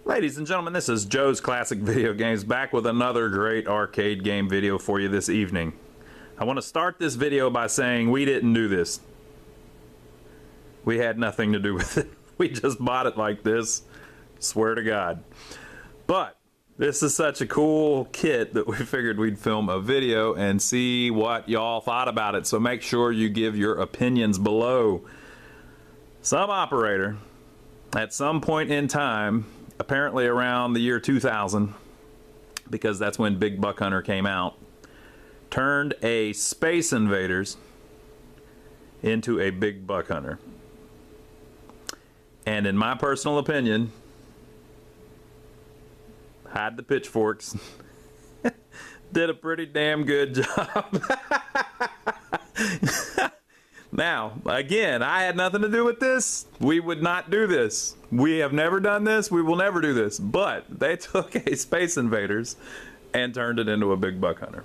Ladies and gentlemen, this is Joe's Classic Video Games, back with another great arcade game video for you this evening. I want to start this video by saying we didn't do this. We had nothing to do with it. We just bought it like this. Swear to God. But this is such a cool kit that we figured we'd film a video and see what y'all thought about it. So make sure you give your opinions below. Some operator at some point in time, apparently around the year 2000, because that's when Big Buck Hunter came out, turned a Space Invaders into a Big Buck Hunter. And in my personal opinion, hide the pitchforks, did a pretty damn good job. Now, again, I had nothing to do with this. We would not do this. We have never done this. We will never do this. But they took a Space Invaders and turned it into a Big Buck Hunter.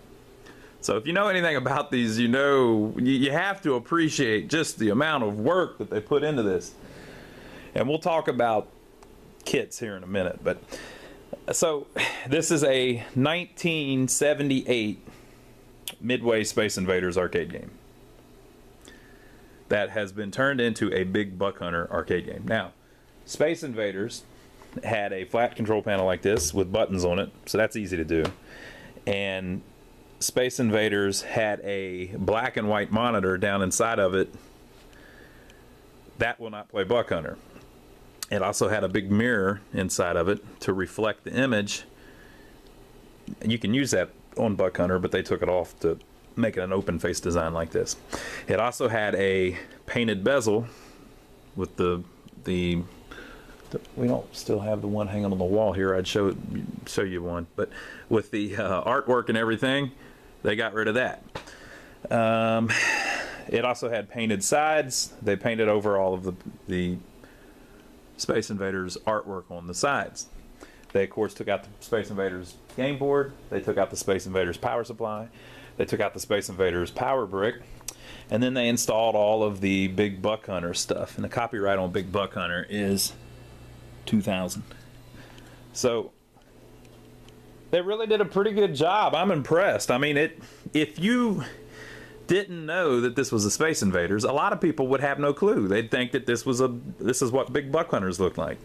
So if you know anything about these, you know you have to appreciate just the amount of work that they put into this. And we'll talk about kits here in a minute. But so this is a 1978 Midway Space Invaders arcade game that has been turned into a Big Buck Hunter arcade game. Now, Space Invaders had a flat control panel like this with buttons on it, so that's easy to do. And Space Invaders had a black and white monitor down inside of it that will not play Buck Hunter. It also had a big mirror inside of it to reflect the image. You can use that on Buck Hunter, but they took it off to make it an open face design like this. It also had a painted bezel with the we don't still have the one hanging on the wall here. I'd show you one, but with the artwork and everything, they got rid of that. It also had painted sides. They painted over all of the Space Invaders artwork on the sides. They of course took out the Space Invaders game board. They took out the Space Invaders power supply. They took out the Space Invaders power brick, and then they installed all of the Big Buck Hunter stuff. And the copyright on Big Buck Hunter is 2000. So they really did a pretty good job. I'm impressed. I mean, if you didn't know that this was a Space Invaders, a lot of people would have no clue. They'd think that this is what Big Buck Hunters look like.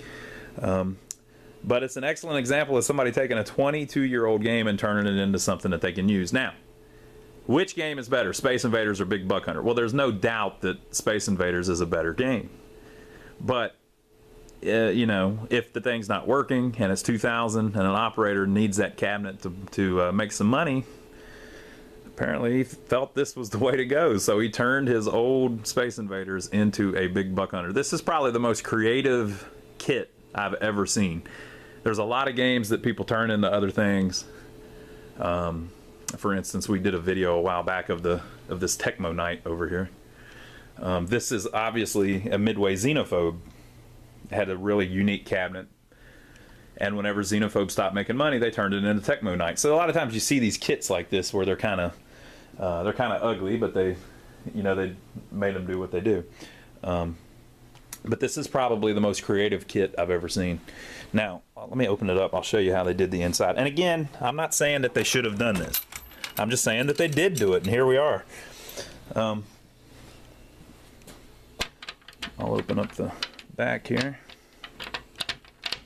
But it's an excellent example of somebody taking a 22-year-old game and turning it into something that they can use. Now, which game is better, Space Invaders or Big Buck Hunter? Well, there's no doubt that Space Invaders is a better game. But, you know, if the thing's not working and it's 2000 and an operator needs that cabinet to make some money, apparently he felt this was the way to go. So he turned his old Space Invaders into a Big Buck Hunter. This is probably the most creative kit I've ever seen. There's a lot of games that people turn into other things. For instance, we did a video a while back of this Tecmo Knight over here. This is obviously a Midway Xenophobe. It had a really unique cabinet, and whenever Xenophobe stopped making money, they turned it into Tecmo Knight. So a lot of times you see these kits like this where they're kind of ugly, but they made them do what they do. But this is probably the most creative kit I've ever seen. Now, let me open it up. I'll show you how they did the inside. And again, I'm not saying that they should have done this. I'm just saying that they did do it, and here we are. I'll open up the back here.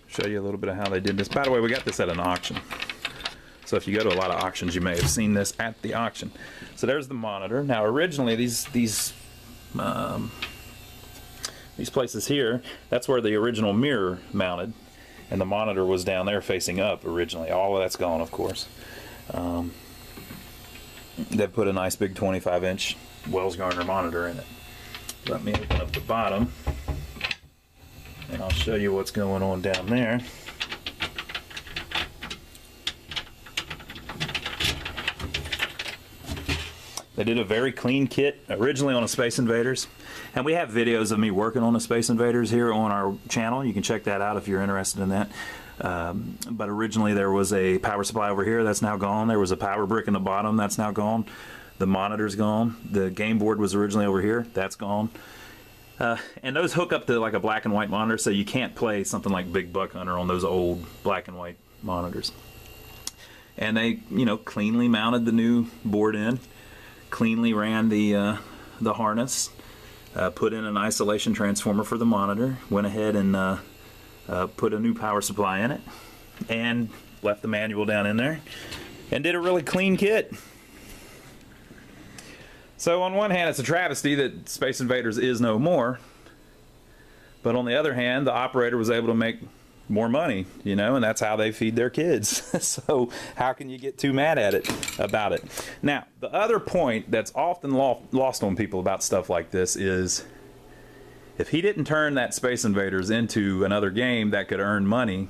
Show you a little bit of how they did this. By the way, we got this at an auction. So if you go to a lot of auctions, you may have seen this at the auction. So there's the monitor. Now, originally, these places here, that's where the original mirror mounted, and the monitor was down there facing up originally. All of that's gone, of course. They put a nice big 25-inch Wells Gardner monitor in it. Let me open up the bottom, and I'll show you what's going on down there. They did a very clean kit, originally on a Space Invaders. And we have videos of me working on a Space Invaders here on our channel. You can check that out if you're interested in that. But originally there was a power supply over here, that's now gone. There was a power brick in the bottom, that's now gone. The monitor's gone. The game board was originally over here, that's gone. And those hook up to like a black and white monitor, so you can't play something like Big Buck Hunter on those old black and white monitors. And they, you know, cleanly mounted the new board in, cleanly ran the harness, put in an isolation transformer for the monitor, went ahead and put a new power supply in it, and left the manual down in there, and did a really clean kit. So on one hand, it's a travesty that Space Invaders is no more, but on the other hand, the operator was able to make more money, you know, and that's how they feed their kids. So how can you get too mad at it about it? Now, the other point that's often lost on people about stuff like this is, if he didn't turn that Space Invaders into another game that could earn money,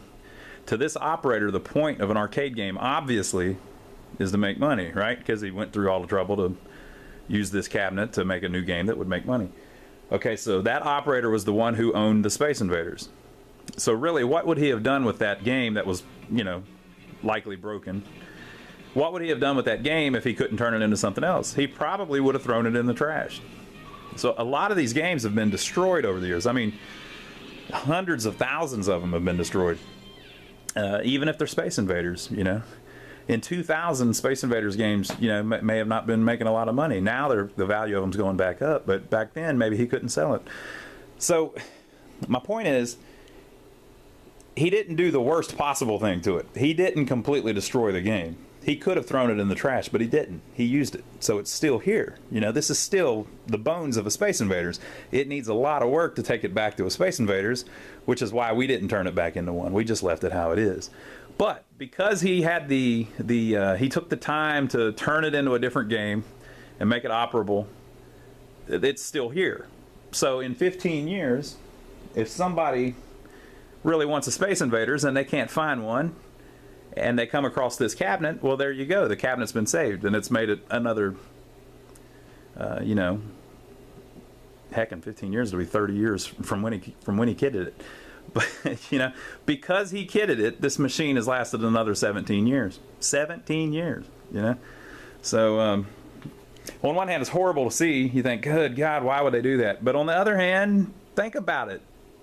to this operator, the point of an arcade game obviously is to make money, right? Because he went through all the trouble to use this cabinet to make a new game that would make money. Okay, so that operator was the one who owned the Space Invaders. So really, what would he have done with that game that was, you know, likely broken? What would he have done with that game if he couldn't turn it into something else? He probably would have thrown it in the trash. So a lot of these games have been destroyed over the years. I mean, hundreds of thousands of them have been destroyed. Even if they're Space Invaders, you know. In 2000, Space Invaders games, you know, may have not been making a lot of money. Now the value of them's going back up, but back then maybe he couldn't sell it. So my point is, he didn't do the worst possible thing to it. He didn't completely destroy the game. He could have thrown it in the trash, but he didn't. He used it, so it's still here. You know, this is still the bones of a Space Invaders. It needs a lot of work to take it back to a Space Invaders, which is why we didn't turn it back into one. We just left it how it is. But because he had he took the time to turn it into a different game and make it operable, it's still here. So in 15 years, if somebody really wants a Space Invaders and they can't find one, and they come across this cabinet, well, there you go. The cabinet's been saved, and it's made it another, you know, heck, in 15 years, it'll be 30 years from when he kitted it. But, you know, because he kitted it, this machine has lasted another 17 years. 17 years, you know? So, on one hand, it's horrible to see. You think, good God, why would they do that? But on the other hand, think about it.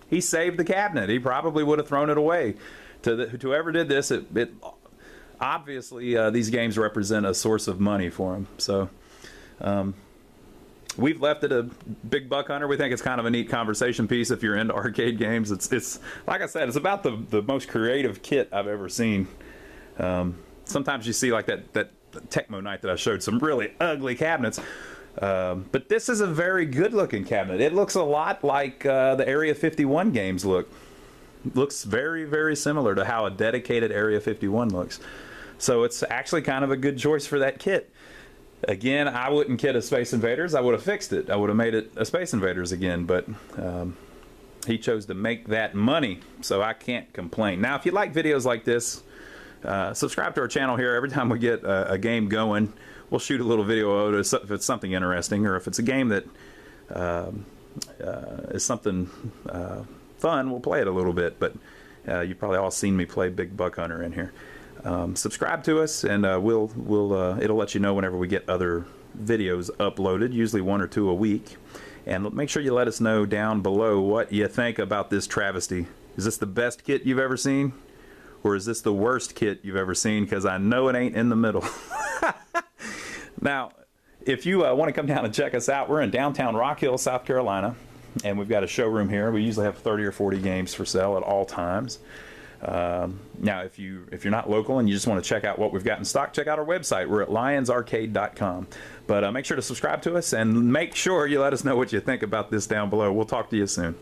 He saved the cabinet. He probably would have thrown it away. To whoever did this, it obviously these games represent a source of money for him. So we've left it a Big Buck Hunter. We think it's kind of a neat conversation piece if you're into arcade games. It's like I said, it's about the most creative kit I've ever seen. Sometimes you see like that Tecmo night that I showed some really ugly cabinets. But this is a very good looking cabinet. It looks a lot like the Area 51 games look. Looks very, very similar to how a dedicated Area 51 looks. So it's actually kind of a good choice for that kit. Again, I wouldn't kit a Space Invaders. I would have fixed it. I would have made it a Space Invaders again, but he chose to make that money, so I can't complain. Now, if you like videos like this, subscribe to our channel here. Every time we get a game going, we'll shoot a little video if it's something interesting, or if it's a game that is something fun, we'll play it a little bit. But you've probably all seen me play Big Buck Hunter in here. Subscribe to us, and it'll let you know whenever we get other videos uploaded, usually 1 or 2 a week. And make sure you let us know down below what you think about this travesty. Is this the best kit you've ever seen, or is this the worst kit you've ever seen? Because I know it ain't in the middle. Now, if you want to come down and check us out, we're in downtown Rock Hill, South Carolina, and we've got a showroom here. We usually have 30 or 40 games for sale at all times. Now, if you're not local and you just want to check out what we've got in stock, check out our website. We're at lionsarcade.com. But make sure to subscribe to us, and make sure you let us know what you think about this down below. We'll talk to you soon.